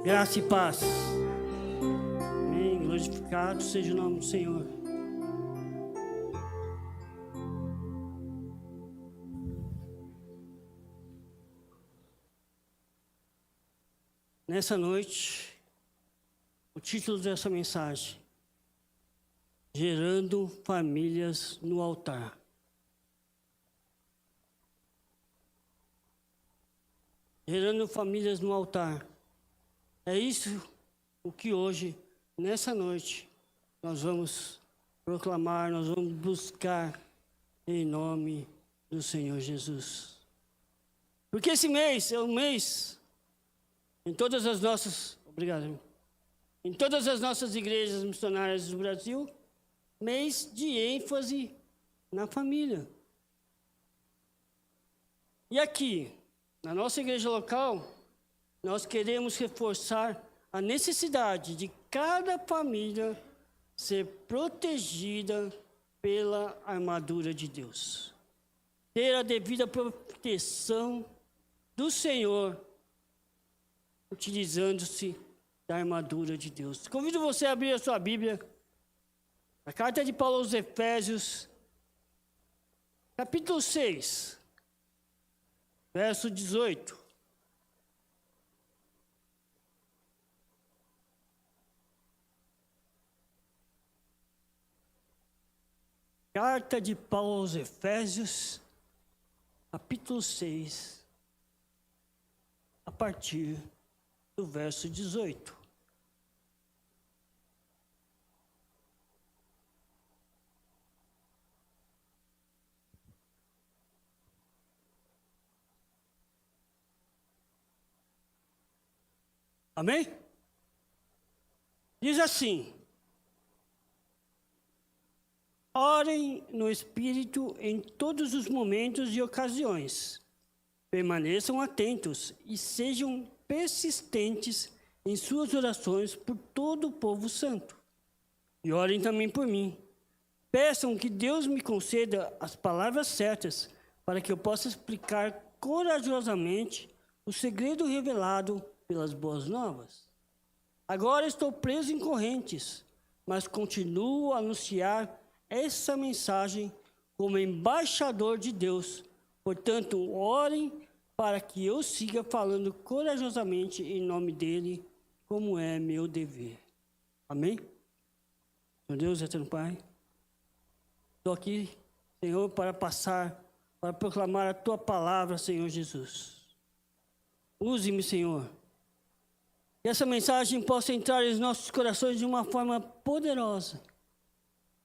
Graça e paz. Amém. Glorificado seja o nome do Senhor. Nessa noite, o título dessa mensagem: Gerando famílias no altar. Gerando famílias no altar. É isso o que hoje, nessa noite, nós vamos proclamar, nós vamos buscar em nome do Senhor Jesus. Porque esse mês é um mês, em todas as nossas, obrigado, em todas as nossas igrejas missionárias do Brasil, mês de ênfase na família. E aqui, na nossa igreja local, nós queremos reforçar a necessidade de cada família ser protegida pela armadura de Deus. Ter a devida proteção do Senhor, utilizando-se da armadura de Deus. Convido você a abrir a sua Bíblia, a carta de Paulo aos Efésios, capítulo 6, verso 18. Carta de Paulo aos Efésios, capítulo 6, a partir do verso 18. Amém? Diz assim: orem no Espírito em todos os momentos e ocasiões. Permaneçam atentos e sejam persistentes em suas orações por todo o povo santo. E orem também por mim. Peçam que Deus me conceda as palavras certas para que eu possa explicar corajosamente o segredo revelado pelas boas novas. Agora estou preso em correntes, mas continuo a anunciar essa mensagem como embaixador de Deus. Portanto, orem para que eu siga falando corajosamente em nome dele, como é meu dever. Amém? Meu Deus, eterno Pai, estou aqui, Senhor, para proclamar a tua palavra, Senhor Jesus. Use-me, Senhor. Que essa mensagem possa entrar em nossos corações de uma forma poderosa.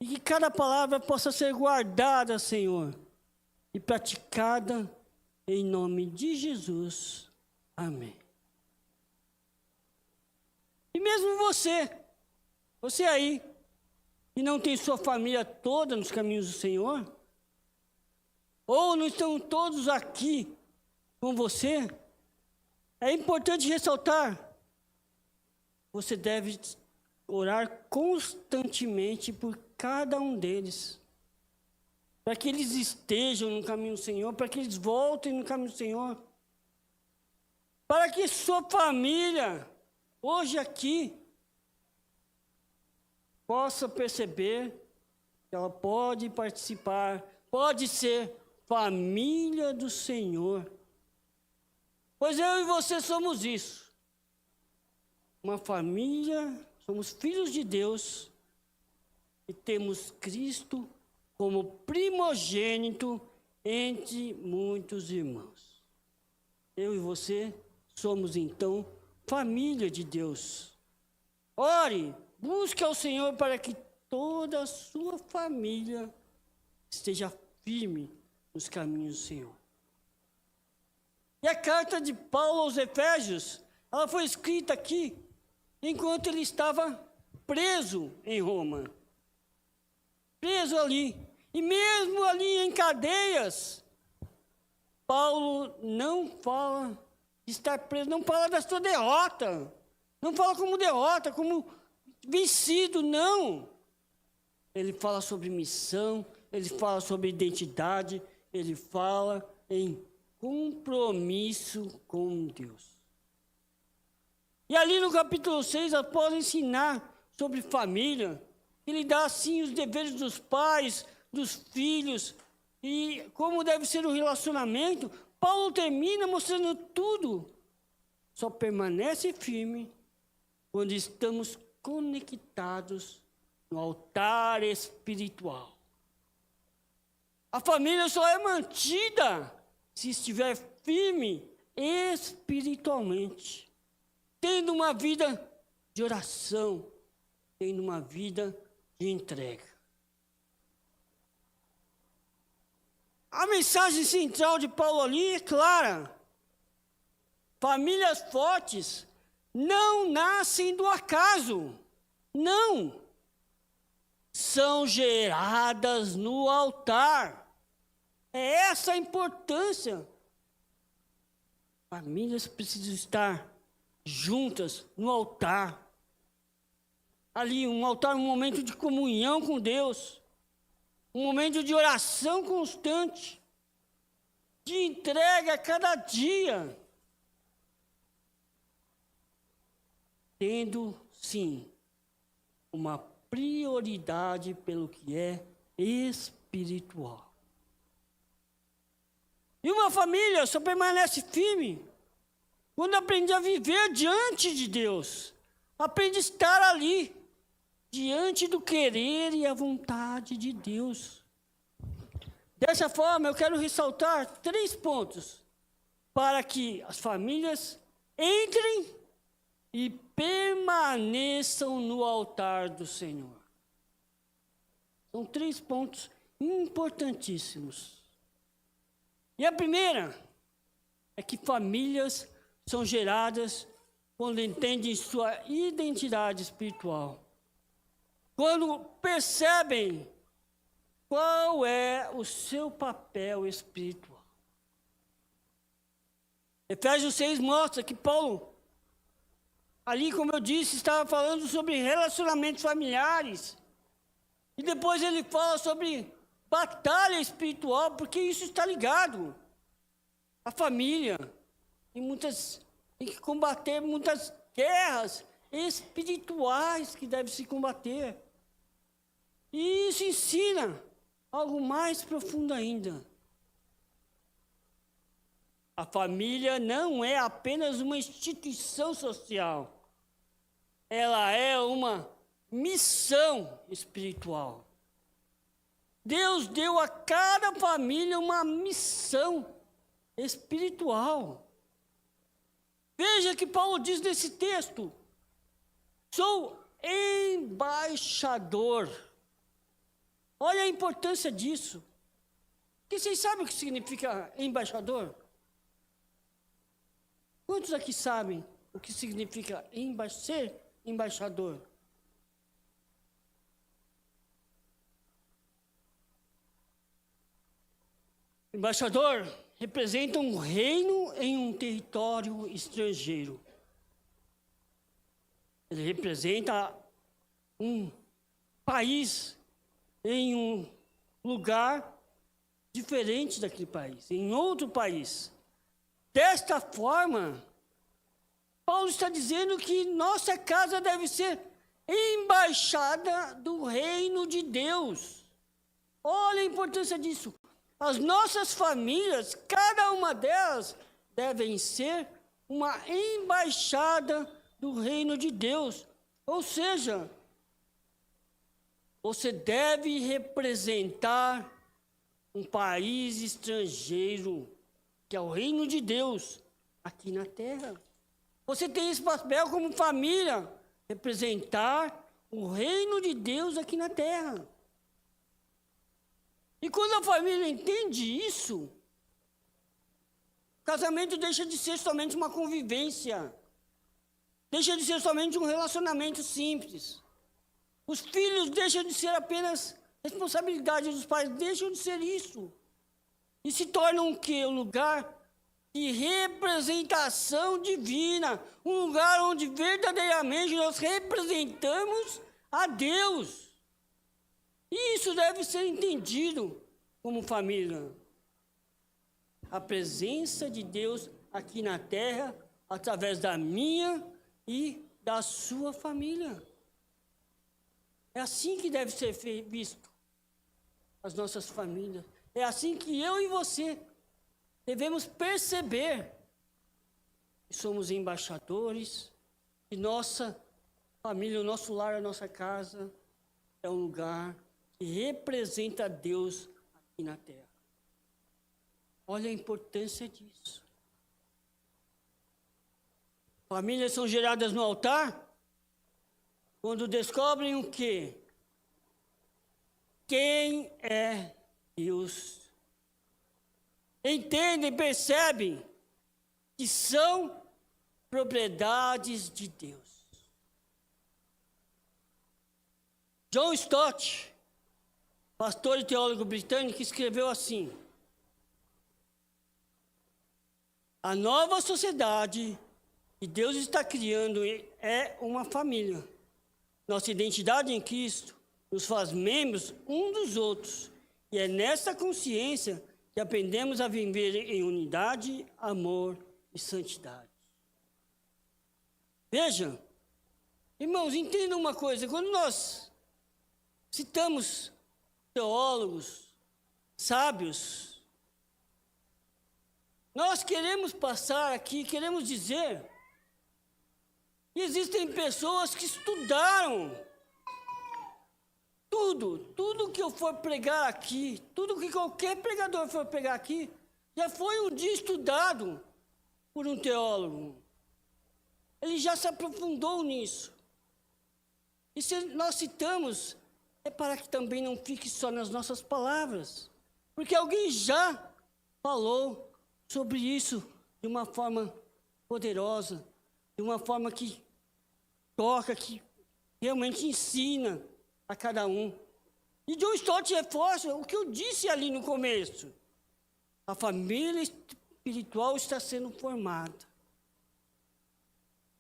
E que cada palavra possa ser guardada, Senhor, e praticada em nome de Jesus. Amém. E mesmo você aí, que não tem sua família toda nos caminhos do Senhor, ou não estão todos aqui com você, é importante ressaltar: você deve orar constantemente por cada um deles, para que eles estejam no caminho do Senhor, para que eles voltem no caminho do Senhor, para que sua família, hoje aqui, possa perceber que ela pode participar, pode ser família do Senhor. Pois eu e você somos isso, uma família, somos filhos de Deus, e temos Cristo como primogênito entre muitos irmãos. Eu e você somos, então, família de Deus. Ore, busque ao Senhor para que toda a sua família esteja firme nos caminhos do Senhor. E a carta de Paulo aos Efésios, ela foi escrita aqui, enquanto ele estava preso em Roma. Preso ali. E mesmo ali em cadeias, Paulo não fala de estar preso, não fala da sua derrota. Não fala como derrota, como vencido, não. Ele fala sobre missão, ele fala sobre identidade, ele fala em compromisso com Deus. E ali no capítulo 6, após ensinar sobre família, ele dá assim os deveres dos pais, dos filhos, e como deve ser o relacionamento. Paulo termina mostrando tudo. Só permanece firme quando estamos conectados no altar espiritual. A família só é mantida se estiver firme espiritualmente, tendo uma vida de oração, tendo uma vida de entrega. A mensagem central de Paulo ali é clara. Famílias fortes não nascem do acaso. Não. São geradas no altar. É essa a importância. Famílias precisam estar juntas no altar. Ali, um altar, um momento de comunhão com Deus. Um momento de oração constante. De entrega a cada dia. Tendo, sim, uma prioridade pelo que é espiritual. E uma família só permanece firme quando aprende a viver diante de Deus. Aprende a estar ali, diante do querer e a vontade de Deus. Dessa forma, eu quero ressaltar 3 pontos para que as famílias entrem e permaneçam no altar do Senhor. São 3 pontos importantíssimos. E a primeira é que famílias são geradas quando entendem sua identidade espiritual. Quando percebem qual é o seu papel espiritual. Efésios 6 mostra que Paulo, ali, como eu disse, estava falando sobre relacionamentos familiares. E depois ele fala sobre batalha espiritual, porque isso está ligado. A família tem que combater muitas guerras espirituais que devem se combater. E isso ensina algo mais profundo ainda. A família não é apenas uma instituição social. Ela é uma missão espiritual. Deus deu a cada família uma missão espiritual. Veja que Paulo diz nesse texto: sou embaixador. Olha a importância disso. Porque vocês sabem o que significa embaixador? Quantos aqui sabem o que significa ser embaixador? Embaixador representa um reino em um território estrangeiro. Ele representa um país em um lugar diferente daquele país, em outro país. Desta forma, Paulo está dizendo que nossa casa deve ser embaixada do reino de Deus. Olha a importância disso. As nossas famílias, cada uma delas, devem ser uma embaixada do reino de Deus. Ou seja, você deve representar um país estrangeiro, que é o reino de Deus, aqui na terra. Você tem esse papel como família, representar o reino de Deus aqui na terra. E quando a família entende isso, o casamento deixa de ser somente uma convivência, deixa de ser somente um relacionamento simples. Os filhos deixam de ser apenas responsabilidade dos pais, deixam de ser isso. E se tornam o quê? Um lugar de representação divina, um lugar onde verdadeiramente nós representamos a Deus. E isso deve ser entendido como família. A presença de Deus aqui na terra, através da minha e da sua família. É assim que deve ser visto as nossas famílias. É assim que eu e você devemos perceber que somos embaixadores, que nossa família, o nosso lar, a nossa casa é um lugar que representa Deus aqui na terra. Olha a importância disso. Famílias são geradas no altar quando descobrem o quê? Quem é Deus. Entendem, percebem que são propriedades de Deus. John Stott, pastor e teólogo britânico, escreveu assim: a nova sociedade que Deus está criando é uma família. Nossa identidade em Cristo nos faz membros um dos outros. E é nessa consciência que aprendemos a viver em unidade, amor e santidade. Veja, irmãos, entendam uma coisa. Quando nós citamos teólogos, sábios, nós queremos passar aqui, queremos dizer que existem pessoas que estudaram tudo que eu for pregar aqui, tudo que qualquer pregador for pregar aqui, já foi um dia estudado por um teólogo. Ele já se aprofundou nisso. E se nós citamos, é para que também não fique só nas nossas palavras, porque alguém já falou sobre isso de uma forma poderosa, de uma forma que toca, que realmente ensina a cada um. E John Stott reforça o que eu disse ali no começo. A família espiritual está sendo formada.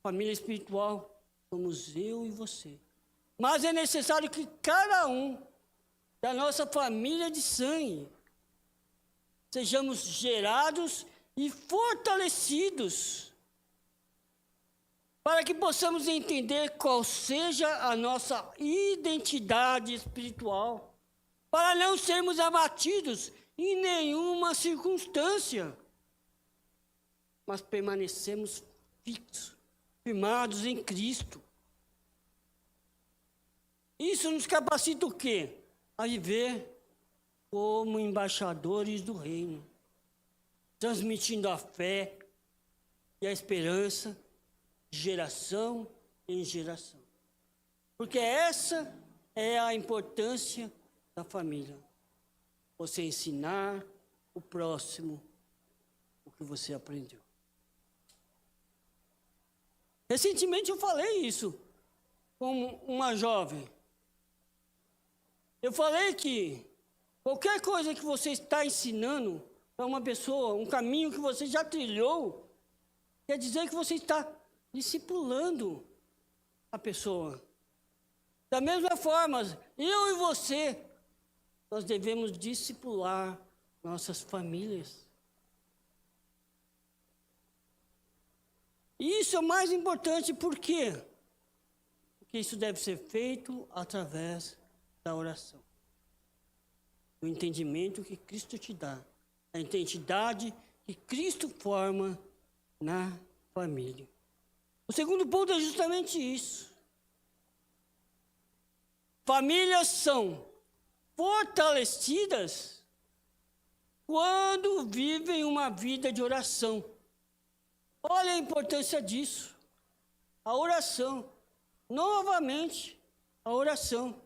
Família espiritual somos eu e você. Mas é necessário que cada um da nossa família de sangue sejamos gerados e fortalecidos para que possamos entender qual seja a nossa identidade espiritual, para não sermos abatidos em nenhuma circunstância, mas permanecemos fixos, firmados em Cristo. Isso nos capacita o quê? A viver como embaixadores do reino, transmitindo a fé e a esperança de geração em geração. Porque essa é a importância da família. Você ensinar o próximo o que você aprendeu. Recentemente eu falei isso com uma jovem. Eu falei que qualquer coisa que você está ensinando para uma pessoa, um caminho que você já trilhou, quer dizer que você está discipulando a pessoa. Da mesma forma, eu e você, nós devemos discipular nossas famílias. E isso é o mais importante, por quê? Porque isso deve ser feito através da oração. Do entendimento que Cristo te dá. A identidade que Cristo forma na família. O segundo ponto é justamente isso. Famílias são fortalecidas quando vivem uma vida de oração. Olha a importância disso. A oração. Novamente, a oração.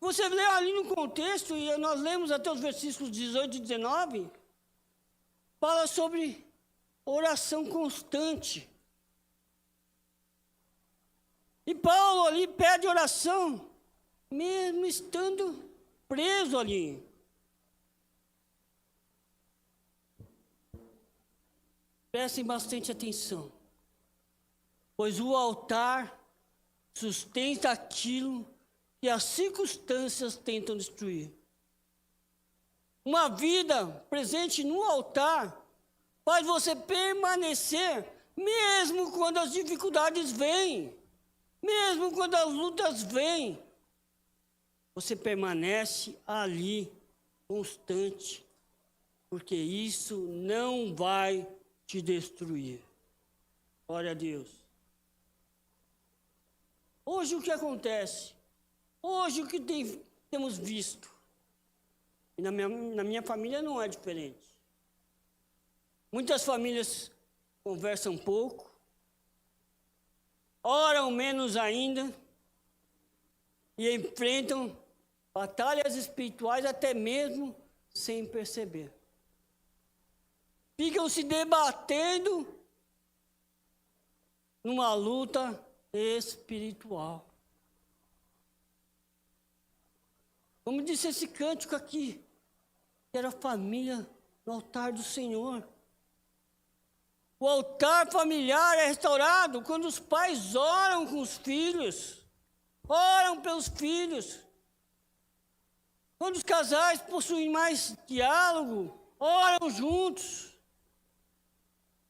Você lê ali no contexto, e nós lemos até os versículos 18 e 19, fala sobre oração constante. E Paulo ali pede oração, mesmo estando preso ali. Prestem bastante atenção, pois o altar sustenta aquilo que as circunstâncias tentam destruir. Uma vida presente no altar faz você permanecer Mesmo quando as dificuldades vêm, mesmo quando as lutas vêm, você permanece ali, constante, porque isso não vai te destruir. Glória a Deus. Hoje o que acontece? Hoje o que temos visto? E na minha família não é diferente. Muitas famílias conversam pouco, oram menos ainda e enfrentam batalhas espirituais até mesmo sem perceber. Ficam se debatendo numa luta espiritual. Como disse esse cântico aqui, que era a família no altar do Senhor. O altar familiar é restaurado quando os pais oram com os filhos, oram pelos filhos. Quando os casais possuem mais diálogo, oram juntos.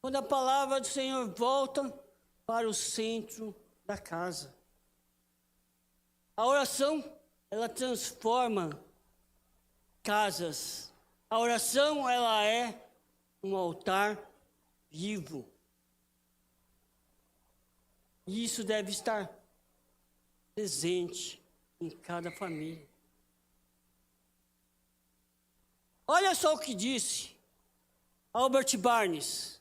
Quando a palavra do Senhor volta para o centro da casa. A oração, ela transforma casas. A oração, ela é um altar vivo. E isso deve estar presente em cada família. Olha só o que disse Albert Barnes,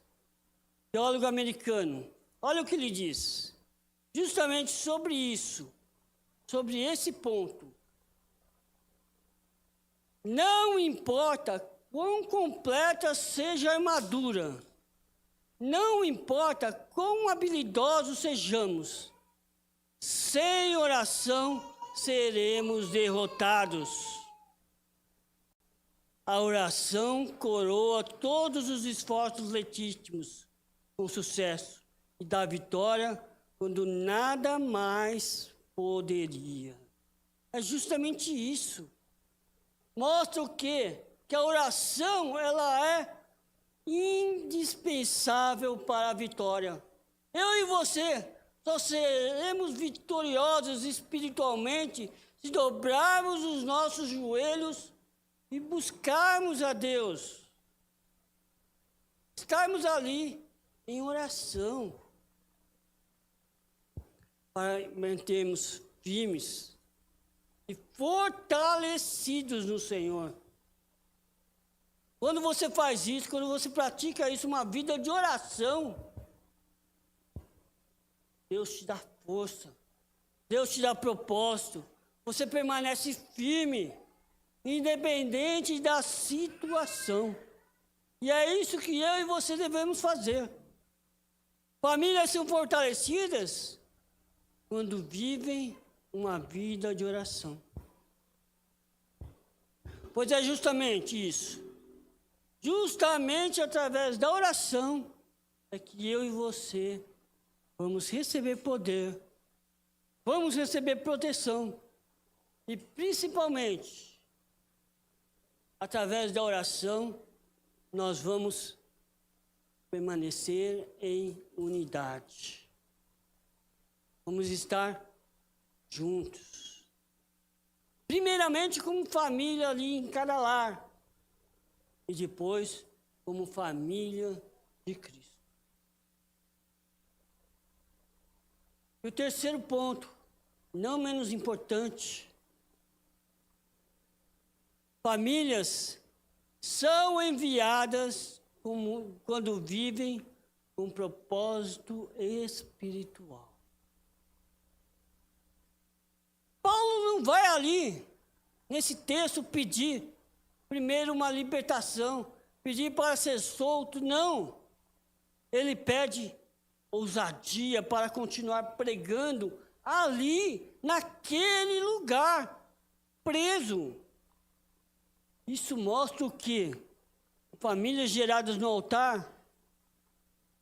teólogo americano. Olha o que ele diz. Justamente sobre isso, sobre esse ponto. Não importa quão completa seja a armadura, não importa quão habilidosos sejamos, sem oração seremos derrotados. A oração coroa todos os esforços legítimos com sucesso e dá vitória quando nada mais poderia. É justamente isso. Mostra o quê? Que a oração, ela é indispensável para a vitória. Eu e você só seremos vitoriosos espiritualmente se dobrarmos os nossos joelhos e buscarmos a Deus. Estarmos ali em oração para mantermos firmes e fortalecidos no Senhor. Quando você faz isso, quando você pratica isso, uma vida de oração, Deus te dá força, Deus te dá propósito, você permanece firme, independente da situação. E é isso que eu e você devemos fazer. Famílias são fortalecidas quando vivem uma vida de oração. Pois é justamente isso. Justamente através da oração é que eu e você vamos receber poder, vamos receber proteção e principalmente através da oração nós vamos permanecer em unidade. Vamos estar juntos. Primeiramente como família ali em cada lar. E depois como família de Cristo. E o terceiro ponto, não menos importante. Famílias são enviadas quando vivem com propósito espiritual. Paulo não vai ali, nesse texto, pedir primeiro uma libertação, pedir para ser solto, não. Ele pede ousadia para continuar pregando ali, naquele lugar, preso. Isso mostra o quê? Famílias geradas no altar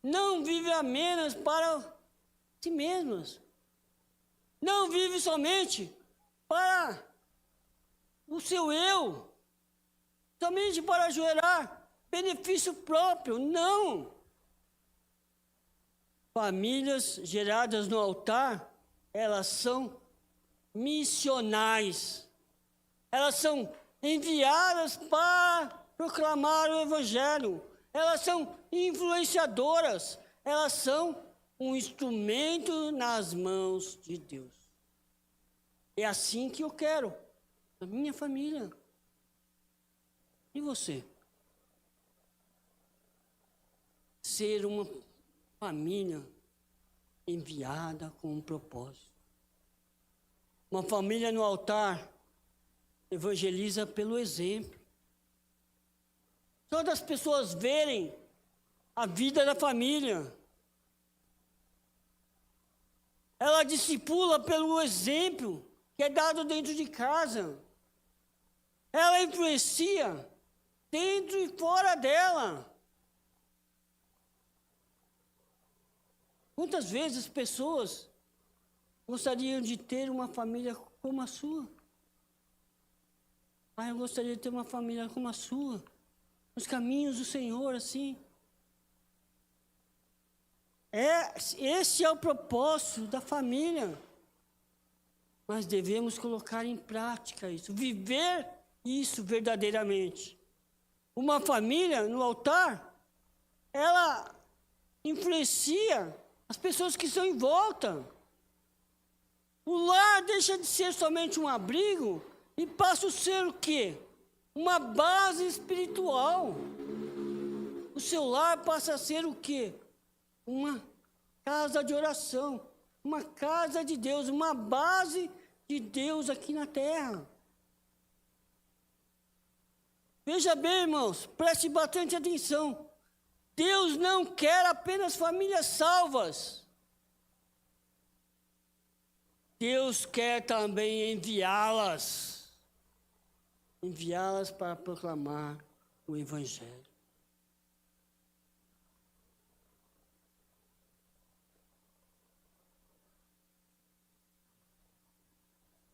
não vivem apenas para si mesmas. Não vivem somente para o seu eu, somente para gerar benefício próprio. Não. famílias geradas no altar, elas são missionais. Elas são enviadas para proclamar o Evangelho. Elas são influenciadoras. Elas são um instrumento nas mãos de Deus. É assim que eu quero, a minha família. E você? Ser uma família enviada com um propósito. Uma família no altar evangeliza pelo exemplo. Todas as pessoas verem a vida da família. Ela discipula pelo exemplo que é dado dentro de casa. Ela influencia dentro e fora dela. Quantas vezes pessoas gostariam de ter uma família como a sua? Ah, eu gostaria de ter uma família como a sua. Os caminhos do Senhor, assim. Esse é o propósito da família. Mas devemos colocar em prática isso, viver isso verdadeiramente. Uma família no altar, ela influencia as pessoas que estão em volta. O lar deixa de ser somente um abrigo e passa a ser o quê? Uma base espiritual. O seu lar passa a ser o quê? Uma casa de oração, uma casa de Deus, uma base de Deus aqui na terra. Veja bem, irmãos, preste bastante atenção. Deus não quer apenas famílias salvas. Deus quer também enviá-las para proclamar o Evangelho.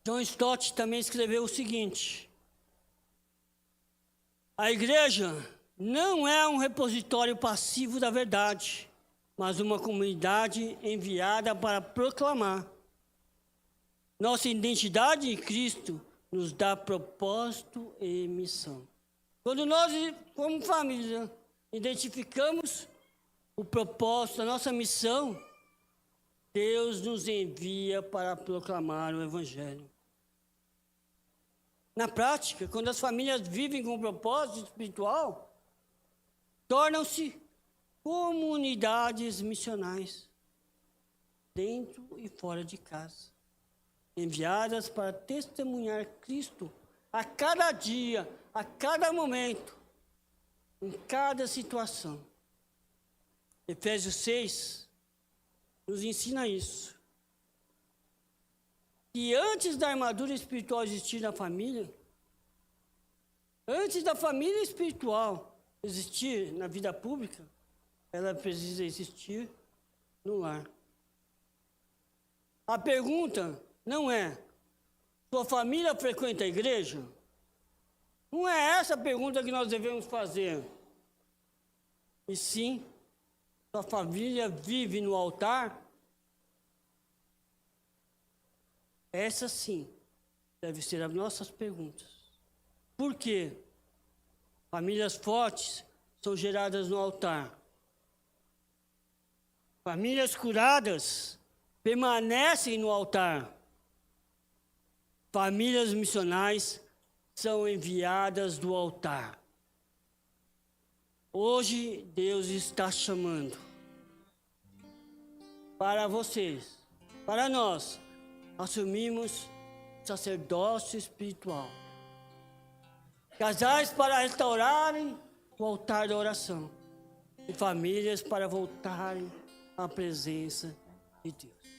John Stott também escreveu o seguinte: a igreja não é um repositório passivo da verdade, mas uma comunidade enviada para proclamar. Nossa identidade em Cristo nos dá propósito e missão. Quando nós, como família, identificamos o propósito, a nossa missão, Deus nos envia para proclamar o Evangelho. Na prática, quando as famílias vivem com um propósito espiritual, tornam-se comunidades missionais, dentro e fora de casa, enviadas para testemunhar Cristo a cada dia, a cada momento, em cada situação. Efésios 6 nos ensina isso. Que antes da armadura espiritual existir na família, antes da família espiritual existir na vida pública, ela precisa existir no lar. A pergunta não é: sua família frequenta a igreja? Não é essa a pergunta que nós devemos fazer. E sim, sua família vive no altar? Essa sim deve ser as nossas perguntas. Por quê? Famílias fortes são geradas no altar. Famílias curadas permanecem no altar. Famílias missionais são enviadas do altar. Hoje Deus está chamando para vocês, para nós, assumimos sacerdócio espiritual. Casais para restaurarem o altar da oração. E famílias para voltarem à presença de Deus.